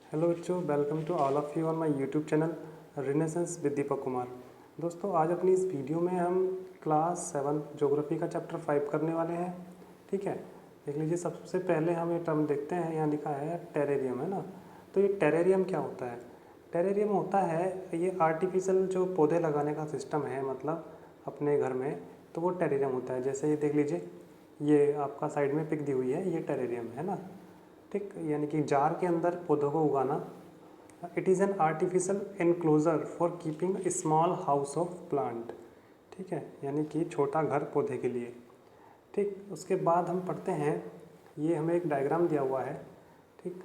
Hello बच्चों, welcome to all of you on my YouTube channel Renaissance with Deepak Kumar. दोस्तों, आज अपनी इस वीडियो में हम क्लास 7 ज्योग्राफी का चैप्टर 5 करने वाले हैं। ठीक है, देख लीजिए। सबसे पहले हम ये टर्म देखते हैं। यहाँ लिखा है टेरेरियम, है ना। तो ये टेरेरियम क्या होता है? टेरेरियम होता है ये आर्टिफिशियल जो पौधे लगाने का सिस्टम है, मतलब अपने घर में, तो वो टेरेरियम होता है। जैसे ये देख लीजिए, ये आपका साइड में पिक दी हुई है, ये टेरेरियम है ना। ठीक, यानी कि जार के अंदर पौधों को उगाना। It is an artificial enclosure for keeping A small house of plant. ठीक है, यानी कि छोटा घर पौधे के लिए। ठीक, उसके बाद हम पढ़ते हैं, ये हमें एक डायग्राम दिया हुआ है। ठीक,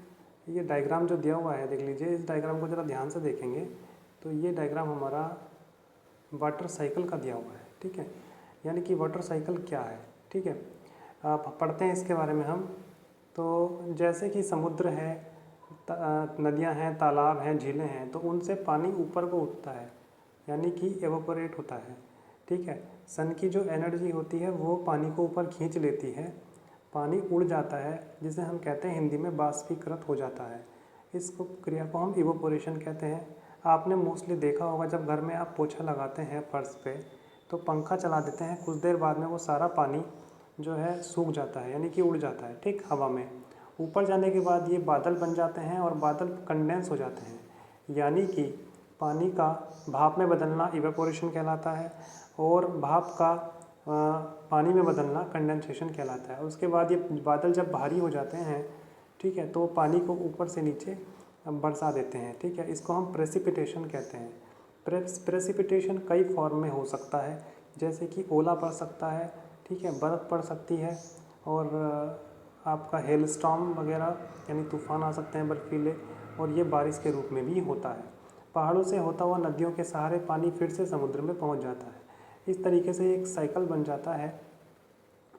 ये डायग्राम जो दिया हुआ है, देख लीजिए। इस डायग्राम को ज़रा ध्यान से देखेंगे तो ये डायग्राम हमारा वाटर साइकिल का दिया हुआ है। ठीक है, यानी कि वाटर साइकिल क्या है। ठीक है, आप पढ़ते हैं इसके बारे में हम। तो जैसे कि समुद्र है, नदियां हैं, तालाब हैं, झीलें हैं, तो उनसे पानी ऊपर को उठता है, यानी कि एवोपोरेट होता है। ठीक है, सन की जो एनर्जी होती है वो पानी को ऊपर खींच लेती है, पानी उड़ जाता है, जिसे हम कहते हैं हिंदी में बाष्पीकृत हो जाता है। इस क्रिया को हम इवोपोरेशन कहते हैं। आपने मोस्टली देखा होगा, जब घर में आप पोछा लगाते हैं फर्श पे, तो पंखा चला देते हैं, कुछ देर बाद में वो सारा पानी जो है सूख जाता है, यानी कि उड़ जाता है। ठीक, हवा में ऊपर जाने के बाद ये बादल बन जाते हैं और बादल कंडेंस हो जाते हैं, यानी कि पानी का भाप में बदलना इवेपोरेशन कहलाता है, और भाप का पानी में बदलना कंडेंसेशन कहलाता है। उसके बाद ये बादल जब भारी हो जाते हैं, ठीक है, तो पानी को ऊपर से नीचे बरसा देते हैं। ठीक है, इसको हम प्रेसिपिटेशन कहते हैं। प्रेसिपिटेशन कई फॉर्म में हो सकता है, जैसे कि ओला पड़ सकता है, ठीक है, बर्फ़ पड़ सकती है, और आपका हेल स्टॉर्म वगैरह यानी तूफ़ान आ सकते हैं बर्फीले, और ये बारिश के रूप में भी होता है। पहाड़ों से होता हुआ नदियों के सहारे पानी फिर से समुद्र में पहुंच जाता है। इस तरीके से एक साइकिल बन जाता है,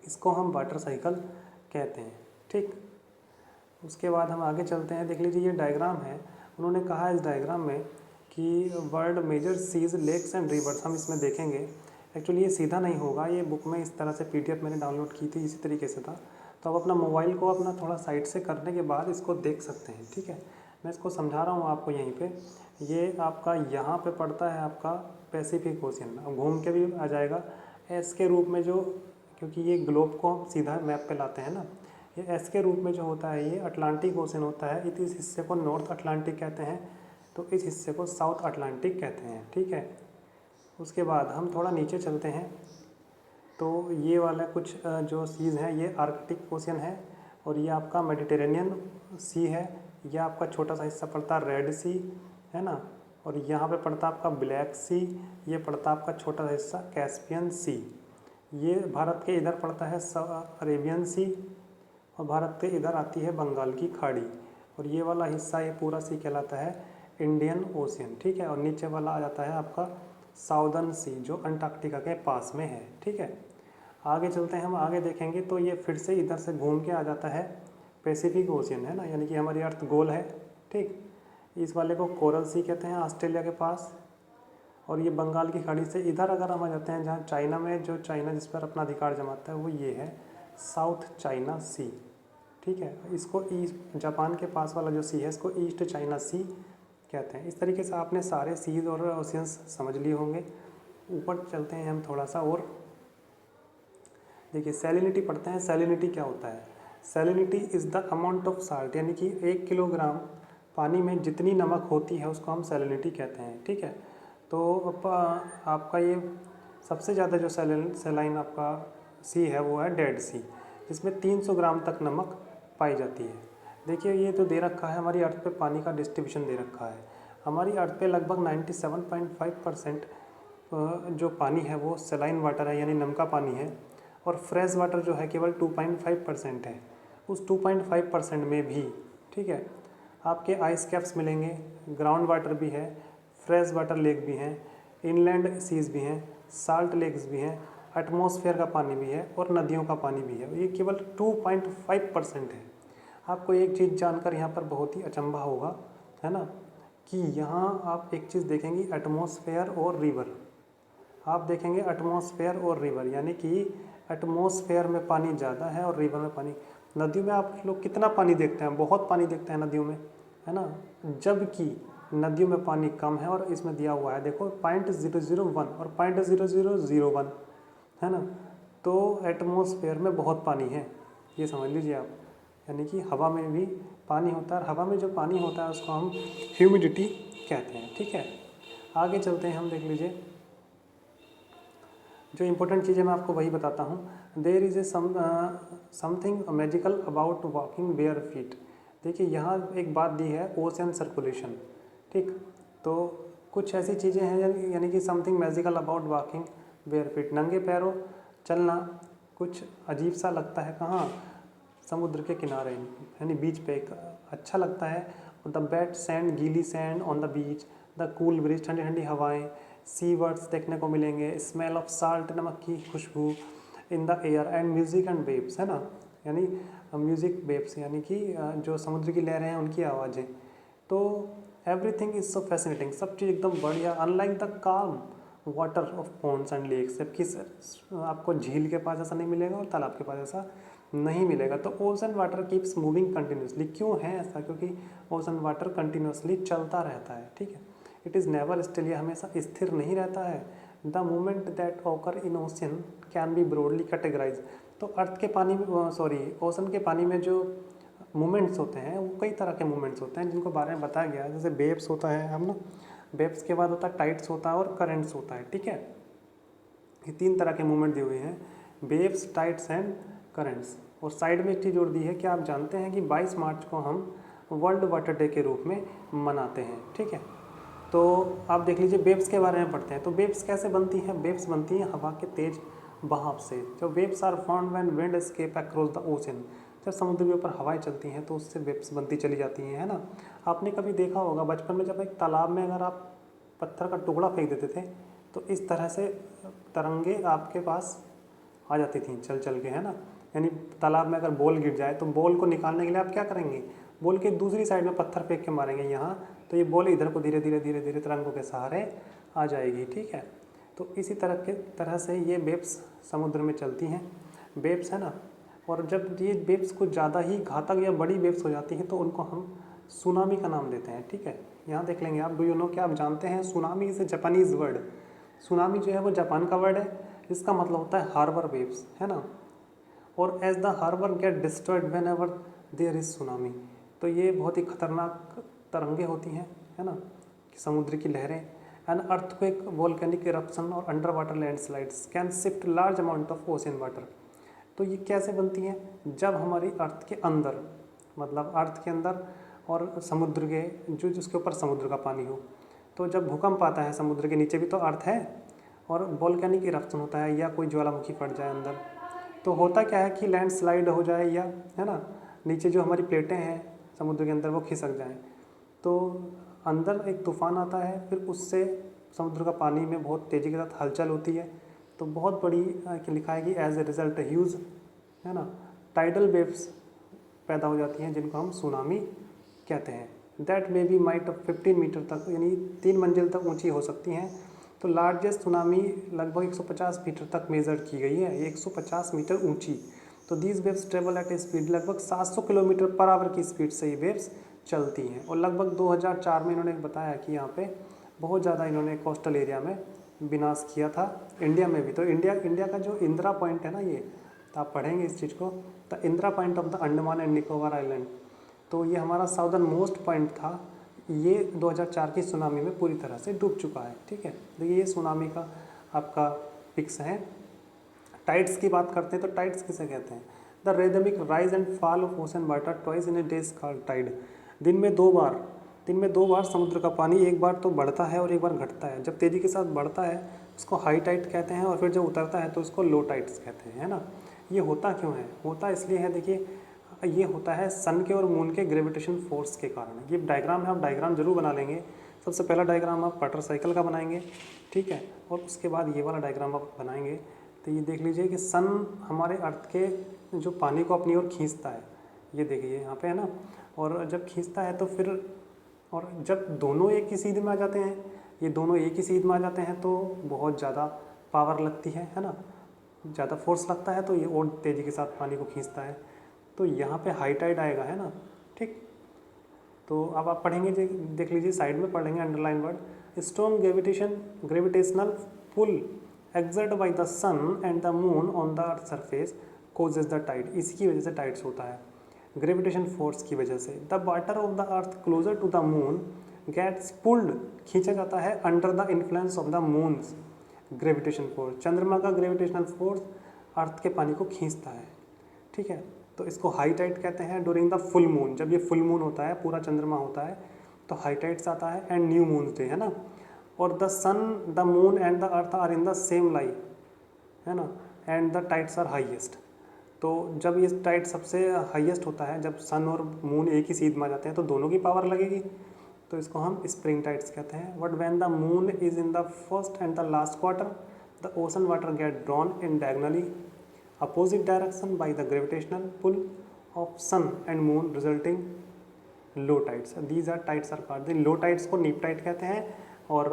इसको हम वाटर साइकिल कहते हैं। ठीक, उसके बाद हम आगे चलते हैं। देख लीजिए, ये डायग्राम है। उन्होंने कहा इस डायग्राम में कि world major seas, lakes and rivers. हम इसमें देखेंगे, एक्चुअली ये सीधा नहीं होगा, ये बुक में इस तरह से पीडीएफ मैंने डाउनलोड की थी, इसी तरीके से था। तो आप अपना मोबाइल को अपना थोड़ा साइड से करने के बाद इसको देख सकते हैं। ठीक है, मैं इसको समझा रहा हूँ आपको यहीं पे। ये आपका यहाँ पे पड़ता है आपका पैसिफिक ओशियन, अब घूम के भी आ जाएगा एस के रूप में, जो क्योंकि ये ग्लोब को हम सीधा मैप पे लाते हैं ना, ये एस के रूप में जो होता है ये अटलांटिक ओशन होता है। इस हिस्से को नॉर्थ अटलांटिक कहते हैं, तो इस हिस्से को साउथ अटलांटिक कहते हैं। ठीक है, उसके बाद हम थोड़ा नीचे चलते हैं, तो ये वाला कुछ जो सीज़ हैं, ये आर्कटिक ओशन है, और ये आपका मेडिटेरेनियन सी है। ये आपका छोटा सा हिस्सा पड़ता है रेड सी, है ना, और यहाँ पे पड़ता है आपका ब्लैक सी, ये पड़ता है आपका छोटा सा हिस्सा कैस्पियन सी। ये भारत के इधर पड़ता है अरेबियन सी, और भारत के इधर आती है बंगाल की खाड़ी, और ये वाला हिस्सा, ये पूरा सी कहलाता है इंडियन ओशियन। ठीक है, और नीचे वाला आ जाता है आपका साउदर्न सी, जो अंटार्कटिका के पास में है। ठीक है, आगे चलते हैं, हम आगे देखेंगे तो ये फिर से इधर से घूम के आ जाता है पैसिफिक ओशियन, है ना, यानी कि हमारी अर्थ गोल है। ठीक, इस वाले को कोरल सी कहते हैं, ऑस्ट्रेलिया के पास। और ये बंगाल की खाड़ी से इधर अगर हम आ जाते हैं, जहाँ चाइना में, जो चाइना जिस पर अपना अधिकार जमाता है, वो ये है साउथ चाइना सी। ठीक है, इसको ईस्ट, जापान के पास वाला जो सी है, इसको ईस्ट चाइना सी कहते हैं। इस तरीके से आपने सारे सीज और ओशियंस समझ लिए होंगे। ऊपर चलते हैं हम थोड़ा सा और। देखिए, सैलिनिटी पढ़ते हैं। सैलिनिटी क्या होता है? Salinity is the amount of salt, यानी कि 1 किलोग्राम पानी में जितनी नमक होती है उसको हम सैलिनिटी कहते हैं। ठीक है, तो आपका ये सबसे ज़्यादा जो सैलाइन आपका सी है वो है डेड सी, जिसमें 300 ग्राम तक नमक पाई जाती है। देखिए, ये तो दे रखा है, हमारी अर्थ पे पानी का डिस्ट्रीब्यूशन दे रखा है। हमारी अर्थ पे लगभग 97.5% जो पानी है वो सलाइन वाटर है, यानी नमका पानी है, और फ्रेश वाटर जो है केवल 2.5% है। उस 2.5% में भी, ठीक है, आपके आइस कैप्स मिलेंगे, ग्राउंड वाटर भी है, फ्रेश वाटर लेक भी हैं, इनलैंड सीज भी हैं, साल्ट लेक्स भी हैं, एटमॉस्फेयर का पानी भी है, और नदियों का पानी भी है। ये केवल 2.5% है। आपको एक चीज़ जानकर यहाँ पर बहुत ही अचंभा होगा, है ना, कि यहाँ आप एक चीज़ देखेंगे, एटमॉस्फेयर और रिवर। आप देखेंगे एटमॉस्फेयर और रिवर, यानी कि एटमॉस्फेयर में पानी ज़्यादा है और रिवर में पानी। नदियों में आप लोग कितना पानी देखते हैं? बहुत पानी देखते हैं नदियों में, है ना, जबकि नदियों में पानी कम है और इसमें दिया हुआ है देखो 0.001 और 0.0001, है ना। तो एटमॉस्फेयर में बहुत पानी है, ये समझ लीजिए आप। यानी कि हवा में भी पानी होता है और हवा में जो पानी होता है उसको हम ह्यूमिडिटी कहते हैं, ठीक है। आगे चलते हैं हम, देख लीजिए जो इम्पोर्टेंट चीज़ें मैं आपको वही बताता हूँ। There is a something magical about walking bare feet. देखिए यहाँ एक बात दी है, ओशन सर्कुलेशन, ठीक। तो कुछ ऐसी चीज़ें हैं यानी कि something magical about walking bare feet, नंगे पैरों चलना कुछ अजीब सा लगता है कहाँ, समुद्र के किनारे यानी बीच पे अच्छा लगता है। द वेट सैंड, गीली sand on the beach, the cool bridge, ठंडी ठंडी हवाएं, सी वर्ड्स देखने को मिलेंगे, स्मेल ऑफ साल्ट, नमक की खुशबू in the air, and music and waves, है ना। यानी म्यूजिक वेव्स यानी कि जो समुद्र की लहरें हैं उनकी आवाज़ें। तो एवरीथिंग इज सो फैसिनेटिंग, सब चीज़ एकदम बढ़िया, unlike the calm water of ponds and lakes, जबकि आपको झील के पास ऐसा नहीं मिलेगा और तालाब के पास ऐसा नहीं मिलेगा। तो ocean water keeps moving continuously, क्यों है ऐसा, क्योंकि ओशन वाटर कंटिन्यूसली चलता रहता है, ठीक है। इट इज़ नेवर स्टिल, ये हमेशा स्थिर नहीं रहता है। The movement that occur in ocean can be broadly categorise. तो अर्थ के पानी में, सॉरी ओशन के पानी में जो मूवमेंट्स होते हैं वो कई तरह के मूवमेंट्स होते हैं जिनको बारे में बताया गया है। जैसे वेव्स होता है, हम ना वेव्स के बाद होता है टाइड्स होता है और करंट्स होता है, ठीक है। ये तीन तरह के मूवमेंट दिए हुए हैं, वेव्स, टाइड्स एंड करंट्स। और साइड में एक चीज़ जोड़ दी है कि आप जानते हैं कि 22 मार्च को हम वर्ल्ड वाटर डे के रूप में मनाते हैं, ठीक है। तो आप देख लीजिए वेव्स के बारे में पढ़ते हैं। तो वेव्स कैसे बनती हैं, वेव्स बनती हैं हवा के तेज बहाव से। जो waves are formed when wind escape across the ocean, जब समुद्र के ऊपर हवाएं चलती हैं तो उससे वेव्स बनती चली जाती हैं, है ना। आपने कभी देखा होगा बचपन में, जब एक तालाब में अगर आप पत्थर का टुकड़ा फेंक देते थे तो इस तरह से तरंगे आपके पास आ जाती थी चल चल के, है ना। यानी तालाब में अगर बॉल गिर जाए तो बॉल को निकालने के लिए आप क्या करेंगे, बॉल के दूसरी साइड में पत्थर फेंक के मारेंगे यहाँ, तो ये बॉल इधर को धीरे धीरे धीरे धीरे तरंगों के सहारे आ जाएगी, ठीक है। तो इसी तरह से ये वेव्स समुद्र में चलती हैं, वेव्स, है ना। और जब ये वेव्स कुछ ज़्यादा ही घातक या बड़ी वेव्स हो जाती हैं तो उनको हम सुनामी का नाम देते हैं, ठीक है। यहाँ देख लेंगे आप, डू यू नो, क्या आप जानते हैं tsunami is a Japanese word. Tsunami जो है वो जापान का वर्ड है, इसका मतलब होता है हार्बर वेव्स, है ना। और as the harbour get destroyed whenever there is tsunami, तो ये बहुत ही खतरनाक तरंगे होती हैं, है ना, कि समुद्र की लहरें। एंड अर्थक्वेक, वोल्केनिक इरप्शन और under water landslides can shift large amount of ocean water. तो ये कैसे बनती हैं, जब हमारी अर्थ के अंदर, मतलब अर्थ के अंदर और समुद्र के जो जिसके ऊपर समुद्र का पानी हो, तो जब भूकंप आता है, समुद्र के नीचे भी तो अर्थ है, और वोल्केनिक इरप्शन होता है या कोई ज्वालामुखी फट जाए अंदर, तो होता क्या है कि लैंडस्लाइड हो जाए या, है ना, नीचे जो हमारी प्लेटें हैं समुद्र के अंदर वो खिसक जाएं, तो अंदर एक तूफान आता है, फिर उससे समुद्र का पानी में बहुत तेज़ी के साथ हलचल होती है, तो बहुत बड़ी लिखा है कि एज ए रिजल्ट ह्यूज, है ना, टाइडल वेव्स पैदा हो जाती हैं जिनको हम सुनामी कहते हैं। That may be might 15 metre तक, यानी 3 मंजिल तक ऊंची हो सकती हैं। तो लार्जेस्ट सुनामी लगभग 150 मीटर तक मेजर की गई है, ये 150 मीटर ऊंची। तो these waves travel eight A speed, लगभग 700 किलोमीटर पर आवर की स्पीड से ये वेव्स चलती हैं। और लगभग 2004 में इन्होंने बताया कि यहाँ पे बहुत ज़्यादा इन्होंने कोस्टल एरिया में विनाश किया था, इंडिया में भी। तो इंडिया का जो इंदिरा पॉइंट है ना, ये तो आप पढ़ेंगे इस चीज़ को, the Indira point of the Andaman and Nicobar island, तो ये हमारा साउदर्न मोस्ट पॉइंट था, ये 2004 की सुनामी में पूरी तरह से डूब चुका है, ठीक है। देखिए ये सुनामी का आपका पिक्स है। टाइड्स की बात करते हैं तो टाइड्स किसे कहते हैं, the rhythmic rise and fall of ocean water twice in a days called tide. दिन में दो बार समुद्र का पानी, एक बार तो बढ़ता है और एक बार घटता है। जब तेज़ी के साथ बढ़ता है उसको हाई टाइड कहते हैं, और फिर जब उतरता है तो उसको लो टाइड्स कहते हैं, है ना। ये होता क्यों है, होता इसलिए है, देखिए ये होता है सन के और मून के ग्रेविटेशन फोर्स के कारण। ये डायग्राम है, आप डायग्राम जरूर बना लेंगे। सबसे पहला डायग्राम आप वाटर साइकिल का बनाएंगे, ठीक है, और उसके बाद ये वाला डायग्राम आप बनाएंगे। तो ये देख लीजिए कि सन हमारे अर्थ के जो पानी को अपनी ओर खींचता है, ये देखिए यहाँ पे, है ना। और जब खींचता है तो फिर, और जब दोनों एक ही सीध में आ जाते हैं, ये दोनों एक ही सीध में आ जाते हैं तो बहुत ज़्यादा पावर लगती है ना, ज़्यादा फोर्स लगता है, तो ये और तेज़ी के साथ पानी को खींचता है। तो यहाँ पे हाई टाइड आएगा, है ना, ठीक। तो अब आप पढ़ेंगे, देख लीजिए साइड में पढ़ेंगे underline word, strong gravitational pull exert by the sun and the moon on the earth surface causes the tide. इसी की वजह से टाइड्स होता है, ग्रेविटेशन फोर्स की वजह से। The water of the earth closer to the moon gets pulled, खींचा जाता है under the influence of the moon's gravitation force. चंद्रमा का ग्रेविटेशनल फोर्स अर्थ के पानी को खींचता है, ठीक है। तो इसको हाई टाइड कहते हैं ड्यूरिंग द फुल मून, जब ये फुल मून होता है, पूरा चंद्रमा होता है, तो हाई टाइड्स आता है, एंड न्यू मून्स डे, है ना। और the sun, the moon and the earth are in the same line, है ना, and the tides are highest. तो जब ये टाइड सबसे हाईएस्ट होता है, जब सन और मून एक ही सीध में आ जाते हैं, तो दोनों की पावर लगेगी, तो इसको हम स्प्रिंग टाइड्स कहते हैं। But when the moon is in the first and the last quarter, the ocean water get drawn in diagonally opposite direction by the gravitational pull of sun and moon resulting low tides. These are tides are called, the low tides को नीप Tide कहते हैं, और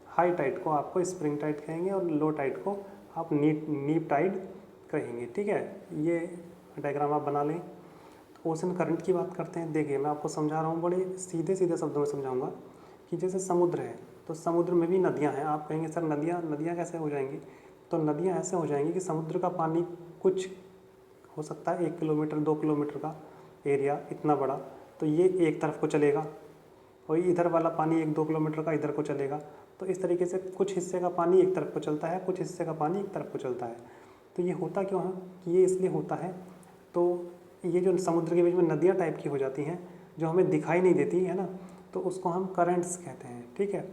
high Tide को आपको spring Tide कहेंगे, और low tide को आप नीप टाइड कहेंगे, ठीक है। ये डायग्राम आप बना लें। तो ओशन करंट की बात करते हैं। देखिए मैं आपको समझा रहा हूँ, बड़े सीधे सीधे शब्दों में समझाऊंगा कि जैसे समुद्र है, तो समुद्र में भी नदियाँ हैं। आप कहेंगे सर नदियाँ कैसे हो जाएंगी? तो नदियाँ ऐसे हो जाएंगी कि समुद्र का पानी कुछ हो सकता है 1 किलोमीटर 2 किलोमीटर का एरिया, इतना बड़ा, तो ये एक तरफ को चलेगा, और इधर वाला पानी 1-2 किलोमीटर का इधर को चलेगा। तो इस तरीके से कुछ हिस्से का पानी एक तरफ को चलता है, कुछ हिस्से का पानी एक तरफ को चलता है। तो ये होता क्यों है? ये इसलिए होता है, तो ये जो समुद्र के बीच में नदियाँ टाइप की हो जाती हैं, जो हमें दिखाई नहीं देती है ना, तो उसको हम करंट्स कहते हैं, ठीक है।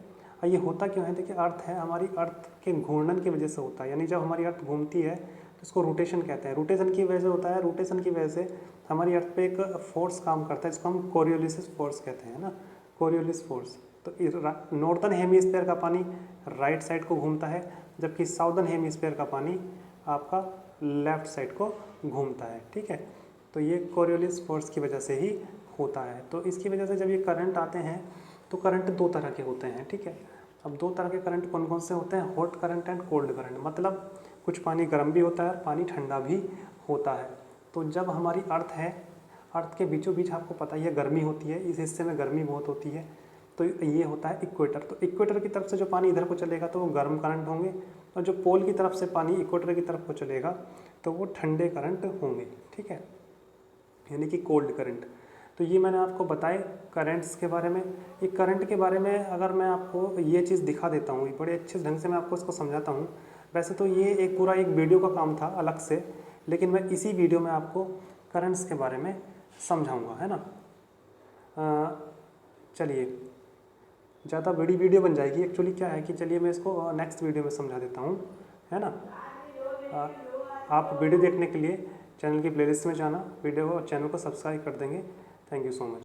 और ये होता क्यों है? देखिए अर्थ है, हमारी अर्थ के घूर्णन की वजह से होता है, यानी जब हमारी अर्थ घूमती है तो इसको रोटेशन कहते हैं। रोटेशन की वजह से होता है, रोटेशन की वजह से हमारी अर्थ पे एक फोर्स काम करता है, इसको हम कोरियोलिस फोर्स कहते हैं ना, कोरियोलिस फोर्स। तो नॉर्थन हेमिस्फीयर का पानी राइट साइड को घूमता है, जबकि साउदर्न हेमिस्फीयर का पानी आपका लेफ्ट साइड को घूमता है, ठीक है। तो ये कोरियोलिस फोर्स की वजह से ही होता है। तो इसकी वजह से जब ये करंट आते हैं, तो करंट 2 तरह के होते हैं, ठीक है। अब 2 तरह के करंट कौन कौन से होते हैं? Hot current and cold current. मतलब कुछ पानी गर्म भी होता है और पानी ठंडा भी होता है। तो जब हमारी अर्थ है, अर्थ के बीचों बीच आपको पता ही है गर्मी होती है, इस हिस्से में गर्मी बहुत होती है, तो ये होता है इक्वेटर। तो इक्वेटर की तरफ से जो पानी इधर को चलेगा तो वो गर्म करंट होंगे, और जो पोल की तरफ से पानी इक्वेटर की तरफ को चलेगा तो वो ठंडे करंट होंगे, ठीक है, यानी कि कोल्ड करंट। तो ये मैंने आपको बताए करंट्स के बारे में। ये करंट के बारे में अगर मैं आपको ये चीज़ दिखा देता हूँ, बड़े अच्छे ढंग से मैं आपको इसको समझाता हूँ। वैसे तो ये एक पूरा एक वीडियो का काम था अलग से, लेकिन मैं इसी वीडियो में आपको करंट्स के बारे में समझाऊंगा, है ना। चलिए, ज़्यादा बड़ी वीडियो बन जाएगी एक्चुअली। क्या है कि चलिए मैं इसको नेक्स्ट वीडियो में समझा देता हूँ, है ना। आप वीडियो देखने के लिए चैनल की प्लेलिस्ट में जाना, वीडियो और चैनल को सब्सक्राइब कर देंगे। Thank you so much.